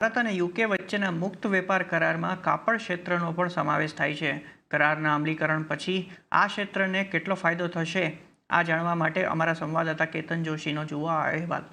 ભારત અને યુકે વચ્ચેના મુક્ત વેપાર કરારમાં કાપડ ક્ષેત્રનો પણ સમાવેશ થાય છે. કરારના અમલીકરણ પછી આ ક્ષેત્રને કેટલો ફાયદો થશે, આ જાણવા માટે અમારા સંવાદદાતા કેતન જોશીનો જુઓ આ અહેવાલ.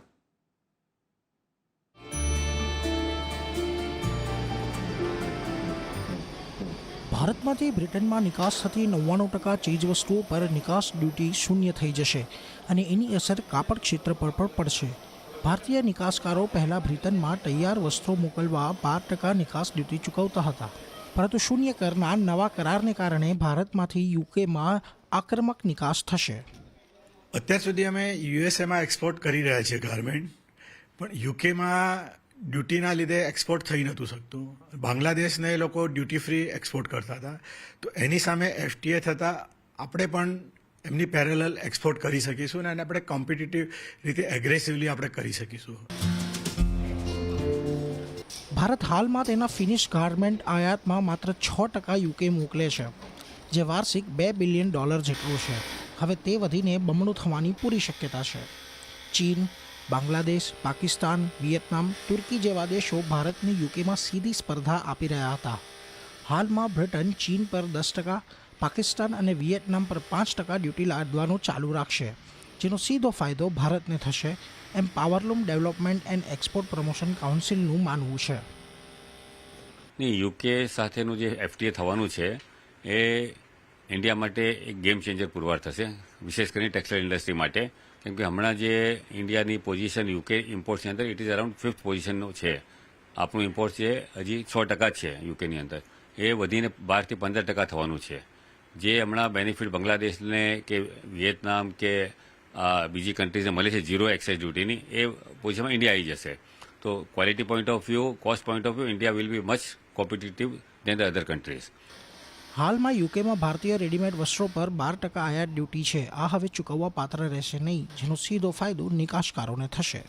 ભારતમાંથી બ્રિટનમાં નિકાસ થતી 99% ચીજવસ્તુઓ પર નિકાસ ડ્યુટી શૂન્ય થઈ જશે અને એની અસર કાપડ ક્ષેત્ર પર પણ પડશે. ભારતીય નિકાસકારો પહેલા બ્રિટનમાં તૈયાર વસ્ત્રો મોકલવા 12% નિકાસ ડ્યુટી ચૂકવતા હતા, પરંતુ શૂન્ય કરના નવા કરારને કારણે ભારતમાંથી યુકેમાં આક્રમક નિકાસ થશે. અત્યાર સુધી અમે યુએસએમાં એક્સપોર્ટ કરી રહ્યા છીએ ગાર્મેન્ટ, પણ યુકેમાં ડ્યુટીના લીધે એક્સપોર્ટ થઈ નહોતું શકતું. બાંગ્લાદેશને એ લોકો ડ્યુટી ફ્રી એક્સપોર્ટ કરતા હતા, તો એની સામે એફટીએ થતાં આપણે પણ એમની પેરેલલ એક્સપોર્ટ કરી શકીશું અને આપણે કોમ્પિટિટિવ રીતે એગ્રેસિવલી આપણે કરી શકીશું. ભારત હાલમાં તેના ફિનિશ ગાર્મેન્ટ આયાતમાં માત્ર 6% યુકે મોકલે છે, જે વાર્ષિક $2 બિલિયન જેટલું છે. હવે તે વધીને બમણું થવાની પૂરી શક્યતા છે. ચીન, બાંગ્લાદેશ, પાકિસ્તાન, વિયેતનામ, તુર્કી જેવા દેશો ભારતને યુકેમાં સીધી સ્પર્ધા આપી રહ્યા હતા. હાલમાં બ્રિટન ચીન પર 10%, પાકિસ્તાન અને વિયેતનામ પર 5% ડ્યુટી લાદવાનું ચાલુ રાખશે, જેનો સીધો ફાયદો ભારતને થશે, એમ પાવરલૂમ ડેવલપમેન્ટ એન્ડ એક્સપોર્ટ પ્રમોશન કાઉન્સિલનું માનવું છે. યુકે સાથેનું જે એફટીએ થવાનું છે એ ઇન્ડિયા માટે એક ગેમ ચેન્જર પુરવાર થશે, વિશેષ કરીને ટેક્સટાઇલ ઇન્ડસ્ટ્રી માટે. કેમ કે હમણાં જે ઇન્ડિયાની પોઝિશન યુકે ઇમ્પોર્ટ્સની અંદર ઇટ ઇઝ અરાઉન્ડ 5th પોઝિશનનું છે. આપણું ઇમ્પોર્ટ છે હજી 6% છે યુકેની અંદર, એ વધીને 12 થી 15% થવાનું છે. જે હમણાં બેનિફિટ બાંગ્લાદેશને કે વિયેતનામ કે બીજી કન્ટ્રીઝને મળે છે ઝીરો એક્સાઇઝ ડ્યુટીની, એ પોઝિશનમાં ઇન્ડિયા આવી જશે. તો quality point of view, cost point of view, India will be much competitive than the other countries. હાલમાં યુકેમાં ભારતીય રેડીમેડ વસ્ત્રો પર 12% આયાત ડ્યુટી છે. આ હવે ચૂકવવા પાત્ર રહેશે નહીં, જેનો સીધો ફાયદો નિકાસકારોને થશે.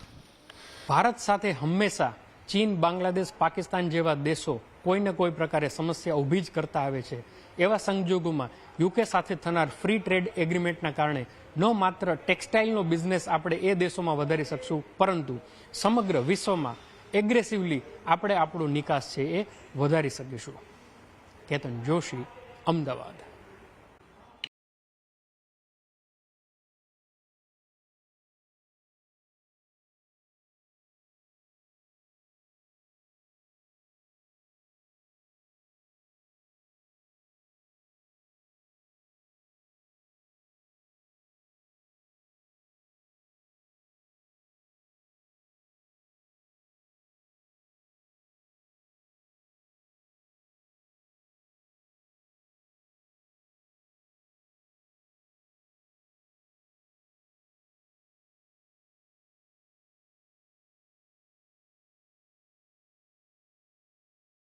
ભારત સાથે હંમેશા ચીન, બાંગ્લાદેશ, પાકિસ્તાન જેવા દેશો કોઈને કોઈ પ્રકારે સમસ્યા ઊભી જ કરતા આવે છે. એવા સંજોગોમાં યુકે સાથે થનાર ફ્રી ટ્રેડ એગ્રીમેન્ટના કારણે ન માત્ર ટેક્સટાઇલનો બિઝનેસ આપણે એ દેશોમાં વધારી શકશું, પરંતુ સમગ્ર વિશ્વમાં એગ્રેસિવલી આપણે આપણો નિકાસ છે એ વધારી શકીશું. કેતન જોશી, અમદાવાદ.